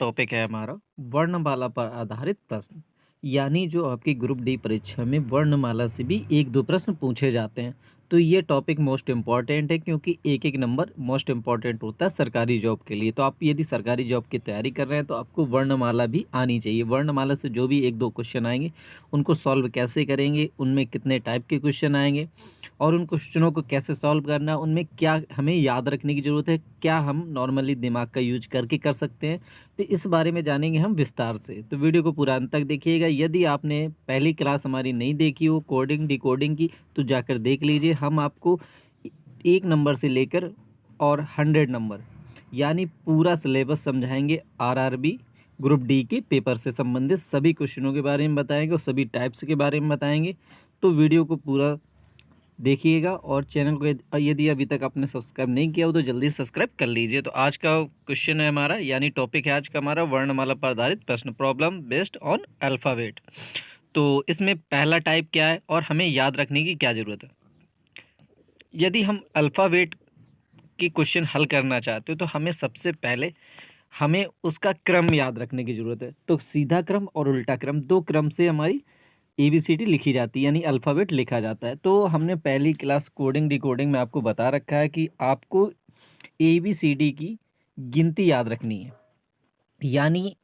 Topic है हमारा वर्णमाला पर आधारित प्रश्न। यानी जो आपकी ग्रुप डी परीक्षा में वर्णमाला से भी एक दो प्रश्न पूछे जाते हैं। तो ये टॉपिक मोस्ट इम्पॉर्टेंट है क्योंकि एक एक नंबर मोस्ट इम्पॉर्टेंट होता है सरकारी जॉब के लिए। तो आप यदि सरकारी जॉब की तैयारी कर रहे हैं तो आपको वर्णमाला भी आनी चाहिए। वर्णमाला से जो भी एक दो क्वेश्चन आएंगे उनको सॉल्व कैसे करेंगे, उनमें कितने टाइप के क्वेश्चन आएंगे और उन क्वेश्चनों को कैसे सॉल्व करना, उनमें क्या हमें याद रखने की ज़रूरत है, क्या हम नॉर्मली दिमाग का यूज करके कर सकते हैं। तो इस बारे में जानेंगे हम विस्तार से। तो वीडियो को पूरा अंत तक देखिएगा। यदि आपने पहली क्लास हमारी नहीं देखी हो कोडिंग डिकोडिंग की तो जाकर देख लीजिए। हम आपको 1 नंबर से लेकर और 100 नंबर यानी पूरा सिलेबस समझाएंगे। आरआरबी ग्रुप डी के पेपर से संबंधित सभी क्वेश्चनों के बारे में बताएंगे और सभी टाइप्स के बारे में बताएंगे। तो वीडियो को पूरा देखिएगा और चैनल को यदि अभी तक आपने सब्सक्राइब नहीं किया हो तो जल्दी सब्सक्राइब कर लीजिए। तो आज का क्वेश्चन है हमारा, यानी टॉपिक है आज का हमारा वर्णमाला पर आधारित प्रश्न, प्रॉब्लम बेस्ड ऑन अल्फ़ाबेट। तो इसमें पहला टाइप क्या है और हमें याद रखने की क्या ज़रूरत है। यदि हम अल्फ़ाबेट की क्वेश्चन हल करना चाहते हो तो हमें सबसे पहले हमें उसका क्रम याद रखने की ज़रूरत है। तो सीधा क्रम और उल्टा क्रम, दो क्रम से हमारी ABCD लिखी जाती है, यानी अल्फ़ाबेट लिखा जाता है। तो हमने पहली क्लास कोडिंग डिकोडिंग में आपको बता रखा है कि आपको ABCD की गिनती याद रखनी है। यानी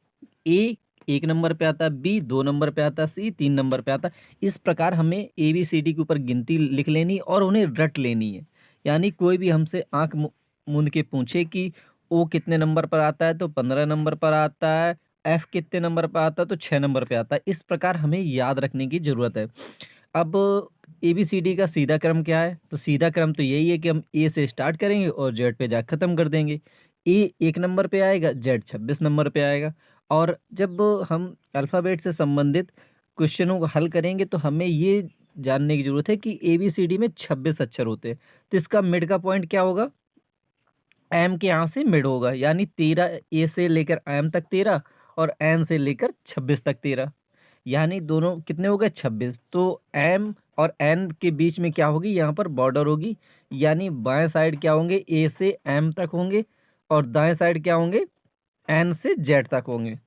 A 1 नंबर पे आता है, B 2 नंबर पे आता है, C 3 नंबर पे आता है। इस प्रकार हमें ABCD के ऊपर गिनती लिख लेनी और उन्हें रट लेनी है। यानी कोई भी हमसे आँख मूंद के पूछे कि O कितने नंबर पर आता है तो 15 नंबर पर आता है, F कितने नंबर पर आता है तो 6 नंबर पे आता है। इस प्रकार हमें याद रखने की ज़रूरत है। अब ABCD का सीधा क्रम क्या है? तो सीधा क्रम तो यही है कि हम A से स्टार्ट करेंगे और Z पे जा ख़त्म कर देंगे। A 1 नंबर पे आएगा, Z 26 नंबर पे आएगा। और जब हम अल्फ़ाबेट से संबंधित क्वेश्चनों को हल करेंगे तो हमें ये जानने की ज़रूरत है कि ABCD में 26 अक्षर होते हैं। तो इसका मिड का पॉइंट क्या होगा? M के यहाँ से मिड होगा, यानी 13 A से लेकर M तक 13 और N से लेकर 26 तक 13, यानी दोनों कितने हो गए 26। तो M और N के बीच में क्या होगी, यहाँ पर बॉर्डर होगी, यानी बाएं साइड क्या होंगे A से M तक होंगे और दाएं साइड क्या होंगे N से Z तक होंगे।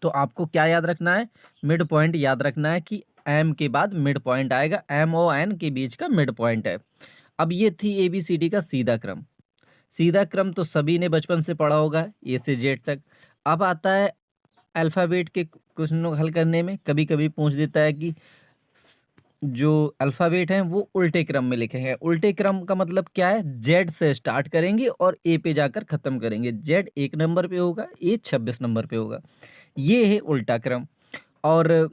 तो आपको क्या याद रखना है, मिड पॉइंट याद रखना है कि M के बाद मिड पॉइंट आएगा, M और N के बीच का मिड पॉइंट है। अब ये थी ABCD का सीधा क्रम। सीधा क्रम तो सभी ने बचपन से पढ़ा होगा A से Z तक। अब आता है अल्फ़ाबेट के क्वेश्चनों को हल करने में। कभी कभी पूछ देता है कि जो अल्फ़ाबेट हैं वो उल्टे क्रम में लिखे हैं। उल्टे क्रम का मतलब क्या है, Z से स्टार्ट करेंगे और A पे जाकर ख़त्म करेंगे। Z 1 नंबर पे होगा, A 26 नंबर पे होगा। ये है उल्टा क्रम। और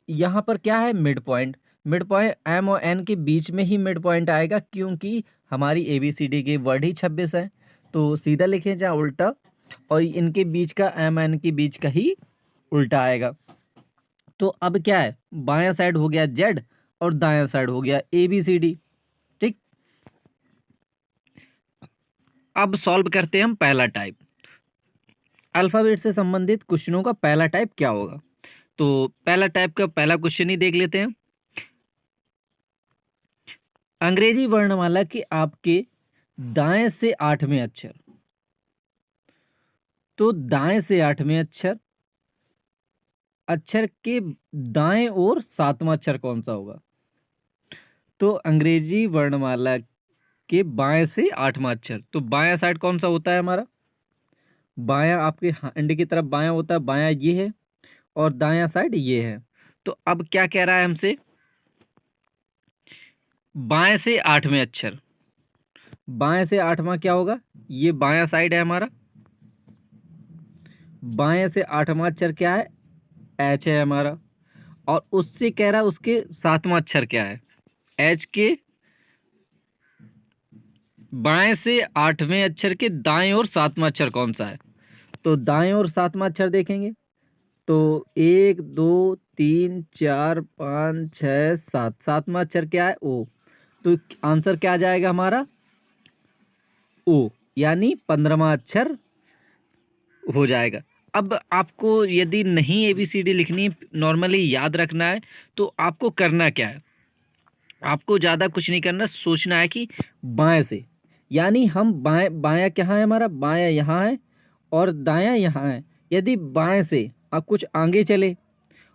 यहाँ पर क्या है, mid point. Mid point M और N के बीच में ही मिड पॉइंट आएगा क्योंकि हमारी ABCD के वर्ड ही 26 हैं। तो सीधा लिखें जहाँ उल्टा, और इनके बीच का M N के बीच का ही उल्टा आएगा। तो अब क्या है, बायां साइड हो गया Z और दायां साइड हो गया ABCD। ठीक, अब सॉल्व करते हैं हम पहला टाइप। अल्फ़ाबेट से संबंधित क्वेश्चनों का पहला टाइप क्या होगा। तो पहला टाइप का पहला क्वेश्चन ही देख लेते हैं। अंग्रेजी वर्णमाला के आपके दाएं से 8वें अक्षर। तो दाएं से 8वें अक्षर, अक्षर के दाएं और 7वां अक्षर कौन सा होगा। तो अंग्रेजी वर्णमाला के बाएं से 8वां अक्षर, तो बायां साइड कौन सा होता है हमारा, बायां आपके हैंड की तरफ बायां होता है, बायां ये है और दायां साइड ये है। तो अब क्या कह रहा है हमसे, बाएं से 8वें अक्षर, बाएं से 8वां क्या होगा, ये बायां साइड है हमारा। बाएं से 8वां अक्षर क्या है, H है हमारा। और उससे कह रहा है उसके 7वां अक्षर क्या है, H के बाएं से 8वें अक्षर के दाएं और 7वां अक्षर कौन सा है। तो दाएं और 7वां अक्षर देखेंगे तो 1 2 3 4 5 6 7, 7वां अक्षर क्या है, O। तो आंसर क्या आ जाएगा हमारा, O, यानी 15वां अक्षर हो जाएगा। अब आपको यदि नहीं ABCD लिखनी, नॉर्मली याद रखना है, तो आपको करना क्या है, आपको ज़्यादा कुछ नहीं करना, सोचना है कि बाएं से, यानी हम बाएं, बायां कहाँ है हमारा, बायां यहाँ है और दायां यहाँ है। यदि बाएं से आप कुछ आगे चले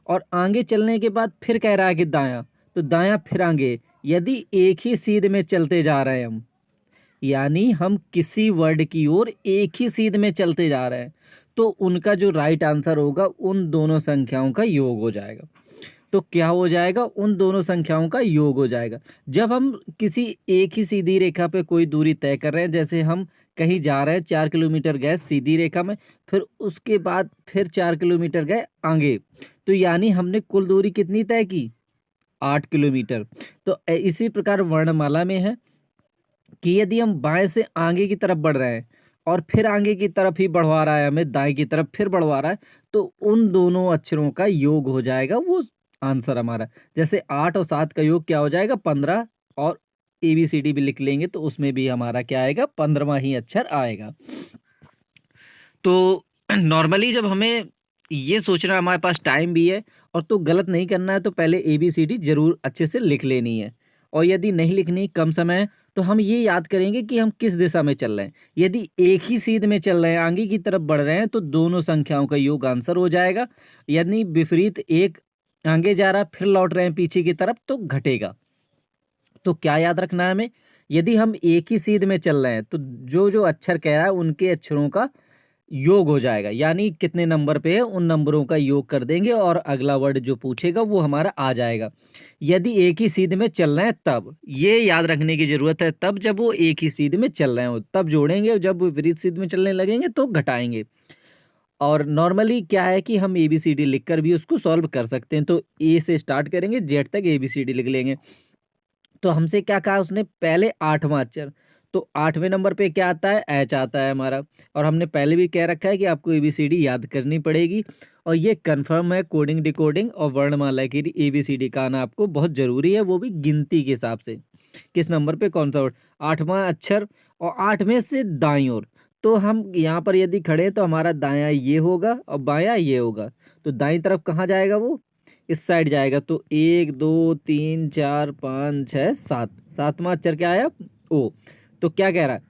और आगे चलने के बाद फिर कह रहा है कि दायां, तो दायां फिर आगे, यदि एक ही सीध में चलते जा रहे हैं हम, यानी हम किसी वर्ड की ओर एक ही सीध में चलते जा रहे हैं, तो उनका जो राइट आंसर होगा उन दोनों संख्याओं का योग हो जाएगा। तो क्या हो जाएगा, उन दोनों संख्याओं का योग हो जाएगा। जब हम किसी एक ही सीधी रेखा पे कोई दूरी तय कर रहे हैं, जैसे हम कहीं जा रहे हैं, 4 किलोमीटर गए सीधी रेखा में, फिर उसके बाद फिर 4 किलोमीटर गए आगे, तो यानी हमने कुल दूरी कितनी तय की, 8 किलोमीटर। तो इसी प्रकार वर्णमाला में है कि यदि हम बाएं से आगे की तरफ बढ़ रहे हैं और फिर आगे की तरफ ही बढ़वा रहा है, हमें दाएं की तरफ फिर बढ़वा रहा है, तो उन दोनों अक्षरों का योग हो जाएगा वो आंसर हमारा। जैसे 8 और 7 का योग क्या हो जाएगा, 15, और ABCD भी लिख लेंगे तो उसमें भी हमारा क्या आएगा, 15वां ही अक्षर आएगा। तो नॉर्मली जब हमें ये सोचना, हमारे पास टाइम भी है और तो गलत नहीं करना है, तो पहले ABCD जरूर अच्छे से लिख लेनी है। और यदि नहीं लिखनी, कम समय है, तो हम ये याद करेंगे कि हम किस दिशा में चल रहे हैं। यदि एक ही सीध में चल रहे हैं, आगे की तरफ बढ़ रहे हैं, तो दोनों संख्याओं का योग आंसर हो जाएगा। यदि विपरीत, एक आगे जा रहा है फिर लौट रहे हैं पीछे की तरफ, तो घटेगा। तो क्या याद रखना है हमें, यदि हम एक ही सीध में चल रहे हैं तो जो जो अक्षर कह रहा है उनके अक्षरों का योग हो जाएगा, यानी कितने नंबर पे है उन नंबरों का योग कर देंगे और अगला वर्ड जो पूछेगा वो हमारा आ जाएगा। यदि एक ही सीध में चल रहे हैं, तब ये याद रखने की जरूरत है, तब जब वो एक ही सीध में चल रहे हो तब जोड़ेंगे, जब वो विपरीत सीध में चलने लगेंगे तो घटाएंगे। और नॉर्मली क्या है कि हम ABCD लिखकर भी उसको सॉल्व कर सकते हैं। तो ए से स्टार्ट करेंगे, जेड तक ABCD लिख लेंगे। तो हमसे क्या कहा उसने, पहले 8वां अक्षर, तो 8वें नंबर पे क्या आता है, एच आता है हमारा। और हमने पहले भी कह रखा है कि आपको ABCD याद करनी पड़ेगी, और ये कंफर्म है, कोडिंग डिकोडिंग और वर्णमाला के लिए ABCD का आना आपको बहुत जरूरी है, वो भी गिनती के हिसाब से, किस नंबर पे कौन सा वर्ड, 8वां अक्षर, और 8 में से दाईं ओर। तो हम यहाँ पर यदि खड़े हैं तो हमारा दायां ये होगा और बायां ये होगा, तो दाईं तरफ कहाँ जाएगा, वो इस साइड जाएगा। तो 1 2 3 4 5 6 7, 7वां अक्षर क्या आया, ओ। तो क्या कह रहा है,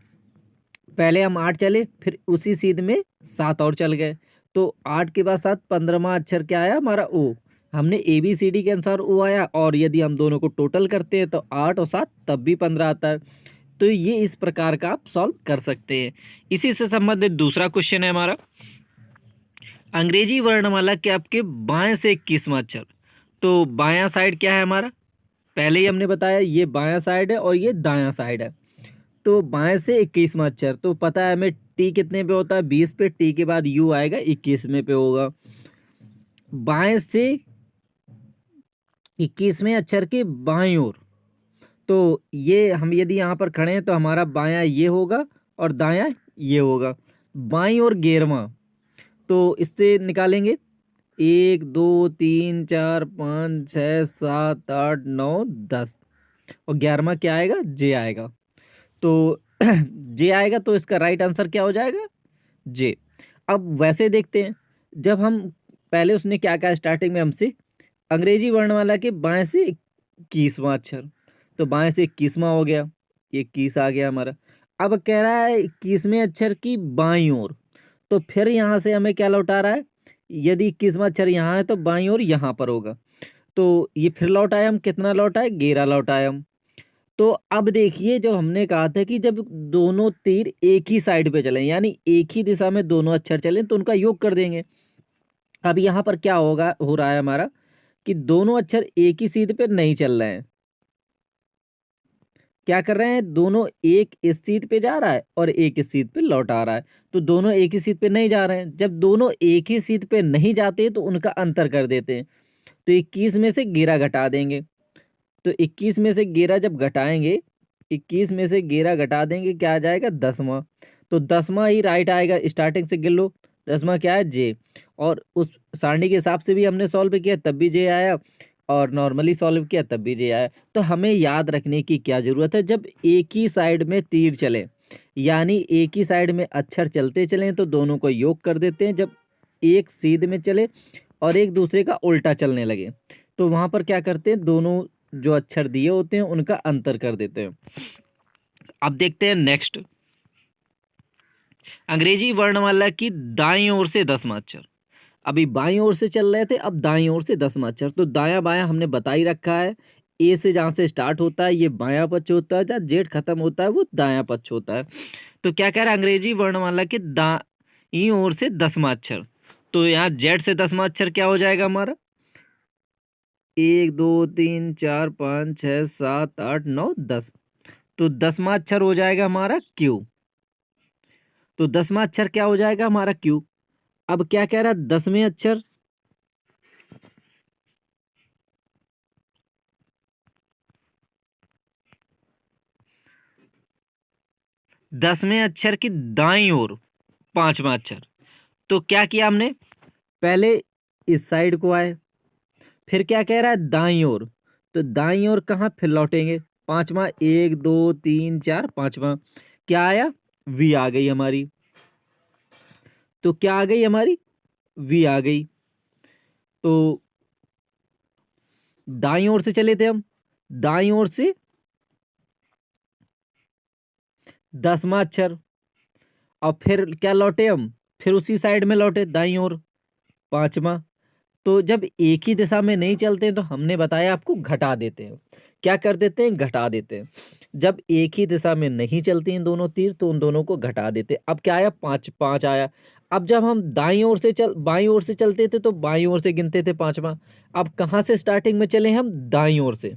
पहले हम 8 चले, फिर उसी सीध में 7 और चल गए, तो 8 के बाद 7, 15वां अक्षर क्या आया हमारा, ओ। हमने ABCD के अनुसार ओ आया, और यदि हम दोनों को टोटल करते हैं तो 8 और 7 तब भी 15 आता है। तो ये इस प्रकार का आप सॉल्व कर सकते हैं। इसी से संबंधित दूसरा क्वेश्चन है हमारा, अंग्रेजी वर्णमाला के आपके बाएं से 21वां अक्षर। तो बायां साइड क्या है हमारा, पहले ही हमने बताया ये बायां साइड है और ये दायां साइड है। तो बाएं से 21वां अक्षर, तो पता है हमें टी कितने पे होता है, 20 पे, टी के बाद यू आएगा 21वें पे होगा। बाएं से 21वें अक्षर के बाईं ओर, तो ये हम यदि यहाँ पर खड़े हैं तो हमारा बायां ये होगा और दायां ये होगा। बाईं ओर 11वां, तो इससे निकालेंगे 1 2 3 4 5 6 7 8 9 10, और 11वां क्या आएगा, जे आएगा। तो जे आएगा, तो इसका राइट आंसर क्या हो जाएगा, जे। अब वैसे देखते हैं, जब हम पहले उसने क्या कहा स्टार्टिंग में हमसे, अंग्रेजी वर्णमाला के बाएं से 21वां अक्षर, तो बाएं से 21वां हो गया, ये 21 आ गया हमारा। अब कह रहा है 21वें अक्षर की बाईं ओर, तो फिर यहाँ से हमें क्या लौटा रहा है, यदि 21वां अक्षर यहाँ है तो बाईं ओर यहाँ पर होगा, तो ये फिर लौटाए हम, कितना लौटाए, 11 लौटाए हम। तो अब देखिए, जो हमने कहा था कि जब दोनों तीर एक ही साइड पे चलें, यानी एक ही दिशा में दोनों अक्षर चलें, तो उनका योग कर देंगे। अब यहाँ पर क्या होगा, हो रहा है हमारा कि दोनों अक्षर एक ही सीध पे नहीं चल रहे हैं। क्या कर रहे हैं, दोनों एक इस सीध पे जा रहा है और एक इस सीध पे लौट आ रहा है, तो दोनों एक ही सीध पे नहीं जा रहे हैं। जब दोनों एक ही सीध पे नहीं जाते तो उनका अंतर कर देते हैं, तो 21 में से 11 घटा देंगे। तो 21 में से 11 जब घटाएंगे, 21 में से 11 घटा देंगे, क्या आ जाएगा, 10वां। तो 10वां ही राइट आएगा, स्टार्टिंग से गिन लो, 10वां क्या है, जे। और उस सारणी के हिसाब से भी हमने सॉल्व किया तब भी जे आया, और नॉर्मली सॉल्व किया तब भी जे आया। तो हमें याद रखने की क्या ज़रूरत है, जब एक ही साइड में तीर चले, यानी एक ही साइड में अक्षर चलते चलें, तो दोनों को योग कर देते हैं। जब एक सीध में चले और एक दूसरे का उल्टा चलने लगे, तो वहाँ पर क्या करते हैं, दोनों जो अक्षर दिए होते हैं उनका अंतर कर देते हैं। अब देखते हैं नेक्स्ट, अंग्रेजी वर्णमाला की दाईं ओर से 10वां अक्षर। अभी बाईं ओर से चल रहे थे, अब दाईं ओर से 10वां अक्षर। तो दायां बायां हमने बता ही रखा है। ए से जहां से स्टार्ट होता है ये बायां पक्ष होता है, जहाँ जेड खत्म होता है वो दायां पक्ष होता है। तो क्या कह रहा है, अंग्रेजी वर्णमाला के दाईं ओर से 10वां अक्षर। तो यहाँ जेड से 10वां अक्षर क्या हो जाएगा हमारा, 1 2 3 4 5 6 7 8 9 10। तो 10वां अक्षर हो जाएगा हमारा क्यू। तो 10वां अक्षर क्या हो जाएगा हमारा क्यू। अब क्या कह रहा है, 10वें अक्षर, दसवें अक्षर की दाईं ओर 5वां अक्षर। तो क्या किया हमने, पहले इस साइड को आए, फिर क्या कह रहा है दाईं ओर। तो दाईं ओर कहाँ फिर लौटेंगे, 5वां, 1 2 3 4 5वां। क्या आया, वी आ गई हमारी। तो क्या आ गई हमारी, वी आ गई। तो दाईं ओर से चले थे हम, दाईं ओर से 10वां अक्षर। और फिर क्या लौटे हम, फिर उसी साइड में लौटे दाईं ओर 5वां। तो जब एक ही दिशा में नहीं चलते हैं तो हमने बताया आपको घटा देते हैं। क्या कर देते हैं, घटा देते हैं। जब एक ही दिशा में नहीं चलती हैं दोनों तीर तो उन दोनों को घटा देते हैं। अब क्या आया, 5 5 आया। अब जब हम दाईं ओर से बाईं ओर से चलते थे तो बाईं ओर से गिनते थे 5वां। अब कहाँ से स्टार्टिंग में चले हम, दाईं ओर से।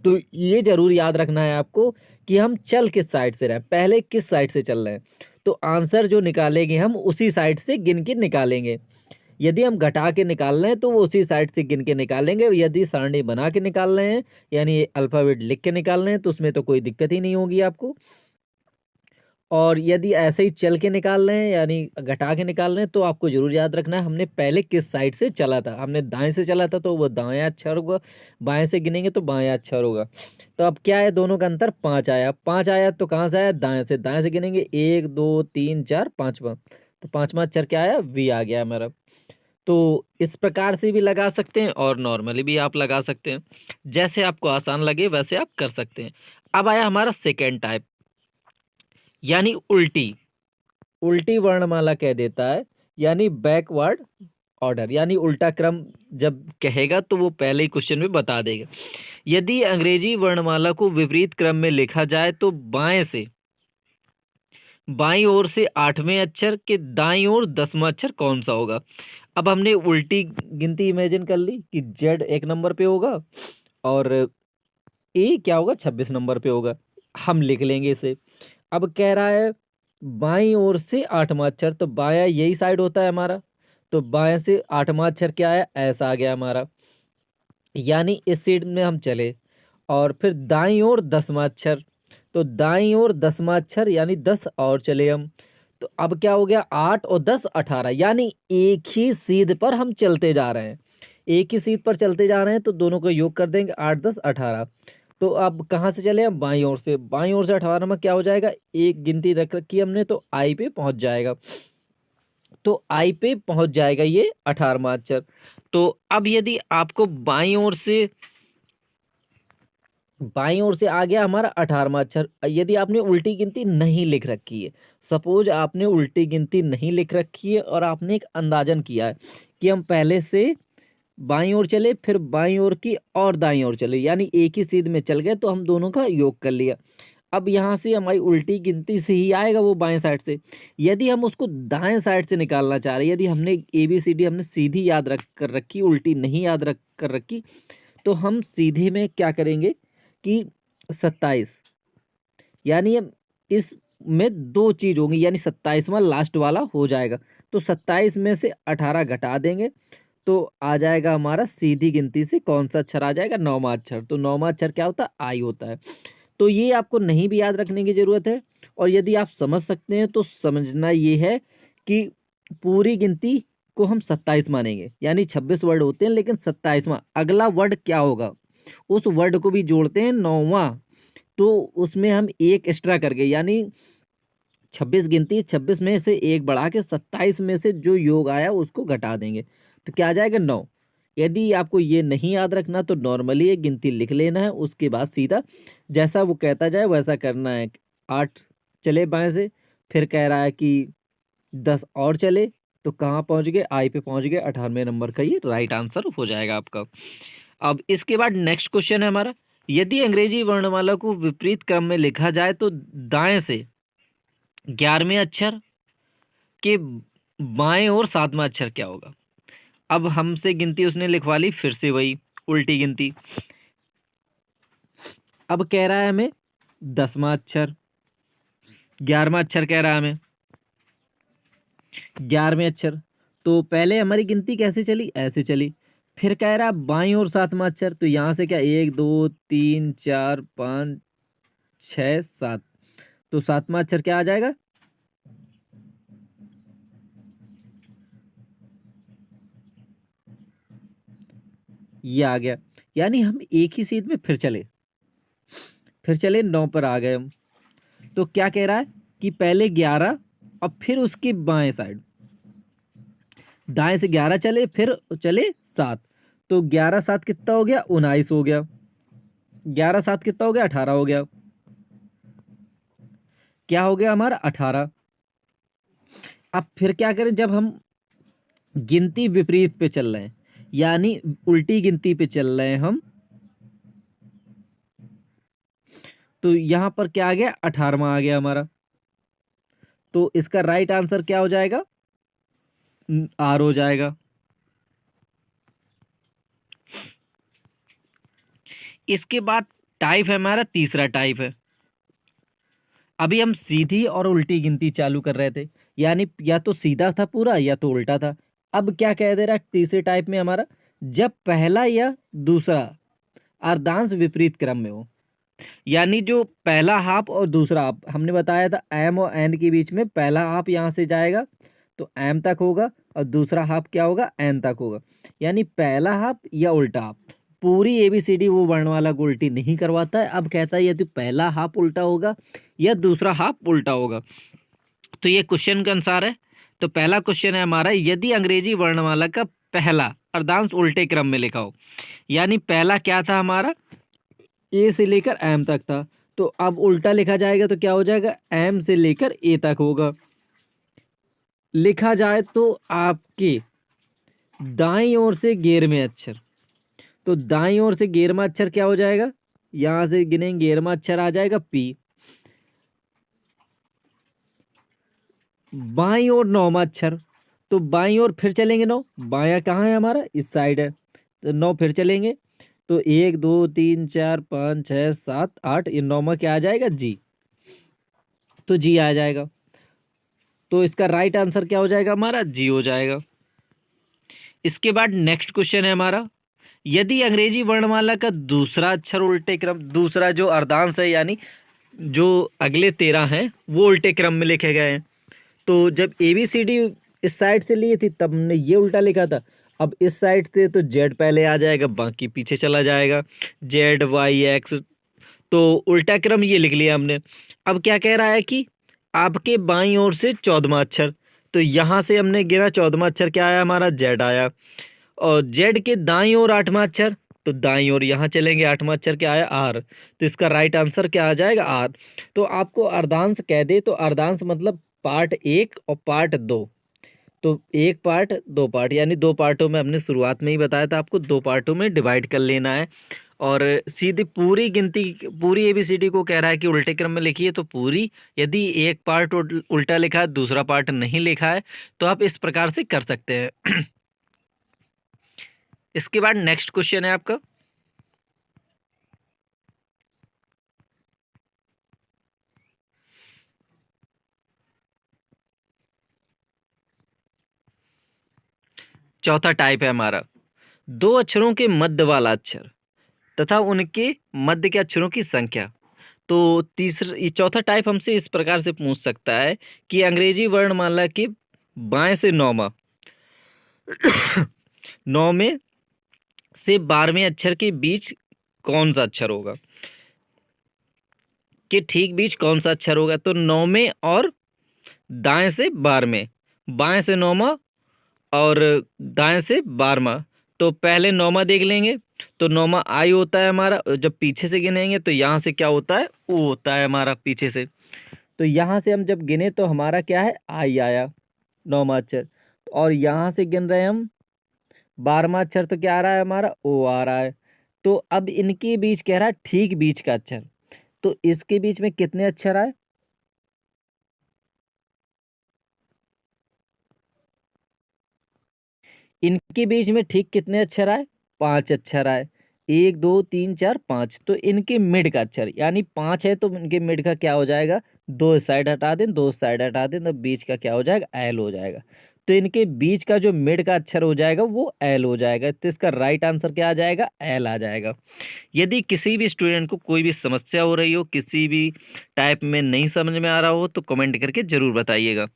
तो ये जरूर याद रखना है आपको कि हम चल किस साइड से रहे, पहले किस साइड से चल रहे हैं। तो आंसर जो निकालेंगे हम उसी साइड से गिन के निकालेंगे। यदि हम घटा के निकाल रहे हैं तो वो उसी साइड से गिन के निकालेंगे। यदि सारणी बना के निकाल रहे हैं यानी अल्फाबेट लिख के निकाल रहे हैं तो उसमें तो कोई दिक्कत ही नहीं होगी आपको। और यदि ऐसे ही चल के निकाल रहे हैं यानी घटा के निकाल रहे हैं तो आपको जरूर याद रखना है हमने पहले किस साइड से चला था। हमने दाएं से चला था तो वो दायां अक्षर होगा, बाएं से गिनेंगे तो बायां अक्षर होगा। तो अब क्या है, दोनों का अंतर 5 आया। 5 आया तो कहाँ से आया, दाएं से। दाएं से गिनेंगे 1 2 3 4 5वां। तो 5वां अक्षर क्या आया, वी आ गया हमारा। तो इस प्रकार से भी लगा सकते हैं और नॉर्मली भी आप लगा सकते हैं, जैसे आपको आसान लगे वैसे आप कर सकते हैं। अब आया हमारा सेकेंड टाइप, यानी उल्टी। उल्टी वर्णमाला कह देता है, यानी बैकवर्ड ऑर्डर, यानी उल्टा क्रम जब कहेगा तो वो पहले ही क्वेश्चन में बता देगा। यदि अंग्रेजी वर्णमाला को विपरीत क्रम में लिखा जाए तो बाएं से बाईं ओर से 8वें अक्षर के दाईं ओर 10वां अक्षर कौन सा होगा। अब हमने उल्टी गिनती इमेजिन कर ली कि जेड 1 नंबर पे होगा और ए क्या होगा, 26 नंबर पे होगा। हम लिख लेंगे इसे। अब कह रहा है बाईं ओर से 8वां अक्षर, तो बायां यही साइड होता है हमारा। तो बाएं से 8वां अक्षर क्या है, ऐसा आ गया हमारा, यानी इस सीट में हम चले। और फिर दाईं ओर 10वां अक्षर, तो दाईं ओर 10वां अक्षर यानी 10 और चले हम। तो अब क्या हो गया, 8 और 10 18, यानी एक ही सीध पर हम चलते जा रहे हैं। एक ही सीध पर चलते जा रहे हैं तो दोनों को योग कर देंगे, 8 10 18। तो अब कहाँ से चले हम, बाईं ओर से। बाईं ओर से 18 में क्या हो जाएगा, एक गिनती रख रखी हमने तो आई पे पहुंच जाएगा। तो आई पे पहुंच जाएगा ये 18वां अक्षर। तो अब यदि आपको बाईं ओर से आ गया हमारा 18वां अक्षर। यदि आपने उल्टी गिनती नहीं लिख रखी है, सपोज आपने उल्टी गिनती नहीं लिख रखी है और आपने एक अंदाजन किया है कि हम पहले से बाईं ओर चले फिर बाईं ओर की और दाईं ओर चले, यानी एक ही सीध में चल गए तो हम दोनों का योग कर लिया। अब यहाँ से हमारी उल्टी गिनती से ही आएगा वो बाएं साइड से। यदि हम उसको दाएं साइड से निकालना चाह रहे हैं, यदि हमने ABCD हमने सीधी याद रख कर रखी, उल्टी नहीं याद रख कर रखी, तो हम सीधे में क्या करेंगे कि 27, यानी हम इसमें दो चीज होंगी, यानी 27वां लास्ट वाला हो जाएगा। तो 27 में से 18 घटा देंगे तो आ जाएगा हमारा सीधी गिनती से कौन सा अक्षर आ जाएगा, 9वां अक्षर। तो 9वां अक्षर क्या होता है, आई होता है। तो ये आपको नहीं भी याद रखने की जरूरत है। और यदि आप समझ सकते हैं तो समझना ये है कि पूरी गिनती को हम 27 मानेंगे, यानी 26 वर्ड होते हैं लेकिन 27वां अगला वर्ड क्या होगा उस वर्ड को भी जोड़ते हैं 9वां। तो उसमें हम एक एक्स्ट्रा करके, यानी 26 गिनती, 26 में से एक बढ़ा के 27 में से जो योग आया उसको घटा देंगे तो क्या आ जाएगा, 9। यदि आपको ये नहीं याद रखना तो नॉर्मली एक गिनती लिख लेना है, उसके बाद सीधा जैसा वो कहता जाए वैसा करना है। 8 चले बाएं से, फिर कह रहा है कि 10 और चले तो कहाँ पहुंच गए, आई पे पहुंच गए, 18वें नंबर का ये राइट आंसर हो जाएगा आपका। अब इसके बाद नेक्स्ट क्वेश्चन है हमारा, यदि अंग्रेजी वर्णमाला को विपरीत क्रम में लिखा जाए तो दाएं से 11वें अक्षर के बाएं और 7वां अक्षर क्या होगा। अब हमसे गिनती उसने लिखवा ली, फिर से वही उल्टी गिनती। अब कह रहा है हमें 10वां अक्षर, 11वां अक्षर कह रहा है हमें, 11वें अक्षर। तो पहले हमारी गिनती कैसे चली, ऐसे चली। फिर कह रहा है बाईं और 7वां अक्षर, तो यहाँ से क्या 1 2 3 4 5 6 7, तो 7वां अक्षर क्या आ जाएगा, ये आ गया। यानी हम एक ही सीध में फिर चले 9 पर आ गए हम। तो क्या कह रहा है कि पहले 11 और फिर उसकी बाएं साइड, दाएं से 11 चले फिर चले 7, तो 11 7 कितना हो गया, 19 हो गया। 11 7 कितना हो गया, 18 हो गया। क्या हो गया हमारा, 18। अब फिर क्या करें, जब हम गिनती विपरीत पे चल रहे हैं, यानी उल्टी गिनती पे चल रहे हैं हम, तो यहां पर क्या आ गया, 18वां आ गया हमारा। तो इसका राइट आंसर क्या हो जाएगा, आर हो जाएगा। इसके बाद टाइप है हमारा, तीसरा टाइप है। अभी हम सीधी और उल्टी गिनती चालू कर रहे थे, यानी या तो सीधा था पूरा या तो उल्टा था। अब क्या कह दे रहा है तीसरे टाइप में हमारा, जब पहला या दूसरा अर्धांश विपरीत क्रम में हो, यानी जो पहला हाफ और दूसरा हाफ हमने बताया था, एम और एन के बीच में पहला हाफ यहाँ से जाएगा तो एम तक होगा और दूसरा हाफ क्या होगा, एन तक होगा। यानी पहला हाफ या उल्टा हाफ, पूरी एबीसीडी वो वर्णमाला को उल्टी नहीं करवाता है। अब कहता है यदि पहला हाफ उल्टा होगा या दूसरा हाफ उल्टा होगा। तो ये क्वेश्चन के अनुसार है। तो पहला क्वेश्चन है हमारा, यदि अंग्रेजी वर्णमाला का पहला अर्धांश उल्टे क्रम में लिखा हो, यानी पहला क्या था हमारा, ए से लेकर एम तक था, तो अब उल्टा लिखा जाएगा तो क्या हो जाएगा, एम से लेकर ए तक होगा। लिखा जाए तो आपके दाईं ओर से 11वें अक्षर, तो दाईं ओर से 11वां अक्षर क्या हो जाएगा, यहां से गिनेंगे 11वां अक्षर आ जाएगा पी। बाईं ओर 9वां अक्षर, तो बाईं ओर फिर चलेंगे 9, बायां कहाँ है हमारा, इस साइड है, तो 9 फिर चलेंगे, तो 1 2 3 4 5 6 7 8, ये 9वां क्या आ जाएगा, जी। तो जी आ जाएगा। तो इसका राइट आंसर क्या हो जाएगा हमारा, जी हो जाएगा। इसके बाद नेक्स्ट क्वेश्चन है हमारा, यदि अंग्रेजी वर्णमाला का दूसरा अक्षर उल्टे क्रम, दूसरा जो अर्धांश है यानी जो अगले 13 हैं वो उल्टे क्रम में लिखे गए हैं, तो जब एबीसीडी इस साइड से लिए थी तब हमने ये उल्टा लिखा था। अब इस साइड से तो जेड पहले आ जाएगा, बाकी पीछे चला जाएगा, जेड वाई एक्स, तो उल्टा क्रम ये लिख लिया हमने। अब क्या कह रहा है कि आपके बाईं ओर से 14वां अक्षर, तो यहाँ से हमने गिना 14वां अक्षर क्या आया हमारा, जेड आया। और जेड के दाईं ओर 8वां अक्षर, तो दाईं ओर यहाँ चलेंगे, 8वां अक्षर क्या आया, आर। तो इसका राइट आंसर क्या आ जाएगा, आर। तो आपको अर्धांश कह दे तो अर्धांश मतलब पार्ट 1 और पार्ट 2, तो एक पार्ट दो पार्ट, यानी दो पार्टों में हमने शुरुआत में ही बताया था आपको, दो पार्टों में डिवाइड कर लेना है। और सीधी पूरी गिनती, पूरी एबीसीडी को कह रहा है कि उल्टे क्रम में लिखिए, तो पूरी, यदि एक पार्ट उल्टा लिखा है दूसरा पार्ट नहीं लिखा है तो आप इस प्रकार से कर सकते हैं। इसके बाद नेक्स्ट क्वेश्चन है आपका, चौथा टाइप है हमारा, दो अक्षरों के मध्य वाला अक्षर तथा उनके मध्य के अक्षरों की संख्या। तो तीसरा, ये चौथा टाइप हमसे इस प्रकार से पूछ सकता है कि अंग्रेजी वर्णमाला के बाएं से 9वां, 9वें से 12वें अक्षर के बीच कौन सा अक्षर होगा, कि ठीक बीच कौन सा अक्षर होगा। तो 9वें और दाएं से 12वें, बाएं से 9वां और दाएं से 12वां। तो पहले 9वां देख लेंगे, तो 9वां आई होता है हमारा, जब पीछे से गिनेंगे तो यहाँ से क्या होता है, ओ होता है हमारा पीछे से। तो यहाँ से हम जब गिने तो हमारा क्या है, आई आया। 9वां अक्षर। और यहाँ से गिन रहे हैं हम 12वां अक्षर, तो क्या आ रहा है हमारा? ओ आ रहा है। तो अब इनके बीच कह रहा है ठीक बीच का अक्षर, तो इसके बीच में कितने अक्षर आए? इनके बीच में ठीक कितने अक्षर आए? 5 अक्षर आए। 1 2 3 4 5, तो इनके मिड का अक्षर यानी 5 है, तो इनके मिड का क्या हो जाएगा? 2 इस साइड हटा दें, 2 इस साइड हटा दें, तो बीच का क्या हो जाएगा? एल हो जाएगा। तो इनके बीच का जो मिड का अक्षर हो जाएगा वो एल हो जाएगा, तो इसका राइट आंसर क्या आ जाएगा? एल आ जाएगा। यदि किसी भी स्टूडेंट को कोई भी समस्या हो रही हो, किसी भी टाइप में नहीं समझ में आ रहा हो, तो कमेंट करके ज़रूर बताइएगा।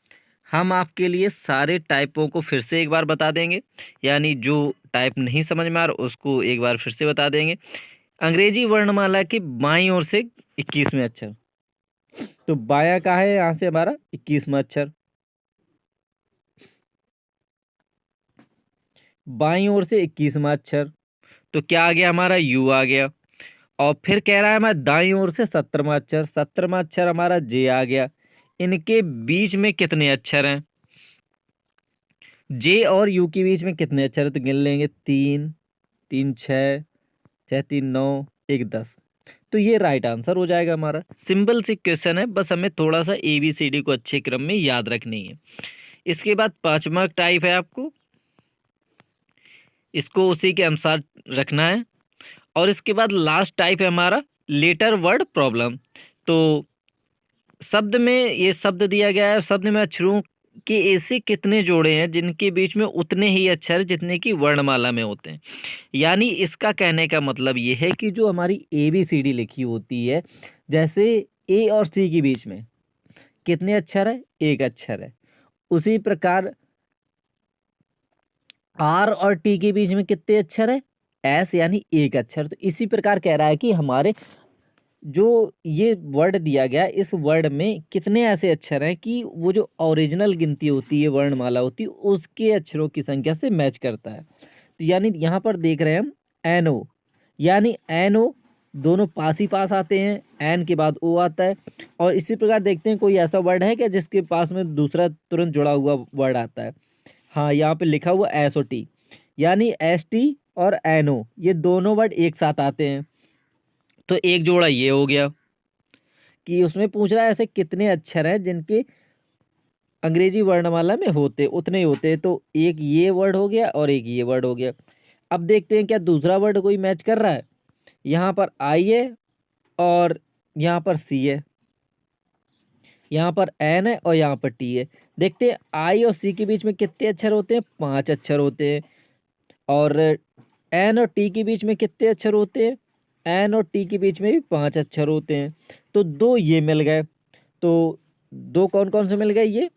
हम आपके लिए सारे टाइपों को फिर से एक बार बता देंगे, यानी जो टाइप नहीं समझ में आ रहा उसको एक बार फिर से बता देंगे। अंग्रेजी वर्णमाला के बाईं ओर से 21वें अक्षर, तो बायां का है यहाँ से हमारा 21वां अक्षर, बाईं ओर से 21वां अक्षर, तो क्या आ गया हमारा? यू आ गया। और फिर कह रहा है हमारा दाईं ओर से 17वां अक्षर, 17वां अक्षर हमारा जे आ गया। इनके बीच में कितने अक्षर हैं? जे और यू के बीच में कितने अक्षर है? तो गिन लेंगे, 3 3 6 6 3 9 1 10, तो ये राइट आंसर हो जाएगा हमारा। सिंपल सी क्वेश्चन है, बस हमें थोड़ा सा ABCD को अच्छे क्रम में याद रखनी है। इसके बाद 5वां टाइप है, आपको इसको उसी के अनुसार रखना है। और इसके बाद लास्ट टाइप है हमारा लेटर वर्ड प्रॉब्लम। तो शब्द में ये शब्द दिया गया है, शब्द में अक्षरों के ऐसे कितने जोड़े हैं जिनके बीच में उतने ही अक्षर जितने की वर्णमाला में होते हैं। यानी इसका कहने का मतलब ये है कि जो हमारी ABCD लिखी होती है, जैसे ए और सी के बीच में कितने अक्षर है? एक अक्षर है। उसी प्रकार आर और टी के बीच में कितने अक्षर है? एस यानी एक अक्षर। तो इसी प्रकार कह रहा है कि हमारे जो ये वर्ड दिया गया, इस वर्ड में कितने ऐसे अक्षर हैं कि वो जो ओरिजिनल गिनती होती है, वर्णमाला होती है, उसके अक्षरों की संख्या से मैच करता है। तो यानी यहाँ पर देख रहे हैं हम NO, यानी NO दोनों पास ही पास आते हैं, एन के बाद ओ आता है। और इसी प्रकार देखते हैं कोई ऐसा वर्ड है क्या जिसके पास में दूसरा तुरंत जुड़ा हुआ वर्ड आता है? हाँ, यहाँ पे लिखा हुआ SOT, यानी ST और NO ये दोनों वर्ड एक साथ आते हैं। तो एक जोड़ा ये हो गया कि उसमें पूछ रहा है ऐसे कितने अक्षर हैं जिनके अंग्रेजी वर्णमाला में होते उतने ही होते हैं। तो एक ये वर्ड हो गया और एक ये वर्ड हो गया। अब देखते हैं क्या दूसरा वर्ड कोई मैच कर रहा है। यहाँ पर आई है और यहाँ पर सी है, यहाँ पर एन है और यहाँ पर टी है। देखते हैं आई और सी के बीच में कितने अक्षर होते हैं? 5 अक्षर होते हैं। और एन और टी के बीच में कितने अक्षर होते हैं? एन और टी के बीच में भी 5 अक्षर होते हैं। तो 2 ये मिल गए। तो 2 कौन कौन से मिल गए? ये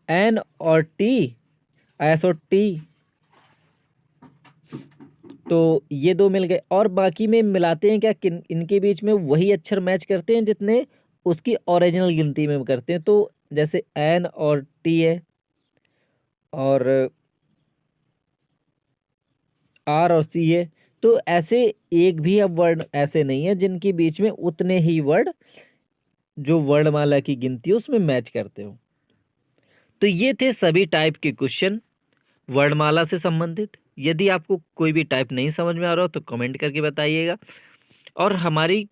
एन और टी, एस और टी, तो ये 2 मिल गए। और बाकी में मिलाते हैं क्या किन इनके बीच में वही अक्षर मैच करते हैं जितने उसकी ओरिजिनल गिनती में करते हैं। तो जैसे एन और टी है और आर और सी है, तो ऐसे एक भी अब वर्ड ऐसे नहीं है जिनके बीच में उतने ही वर्ड जो वर्णमाला की गिनती है उसमें मैच करते हो। तो ये थे सभी टाइप के क्वेश्चन वर्णमाला से संबंधित। यदि आपको कोई भी टाइप नहीं समझ में आ रहा हो तो कमेंट करके बताइएगा। और हमारी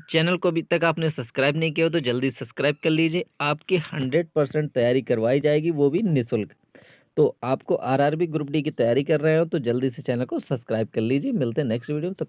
चैनल को अभी तक आपने सब्सक्राइब नहीं किया हो तो जल्दी सब्सक्राइब कर लीजिए। आपकी 100% तैयारी करवाई जाएगी, वो भी निःशुल्क। तो आपको RRB ग्रुप डी की तैयारी कर रहे हो तो जल्दी से चैनल को सब्सक्राइब कर लीजिए। मिलते हैं नेक्स्ट वीडियो में, तब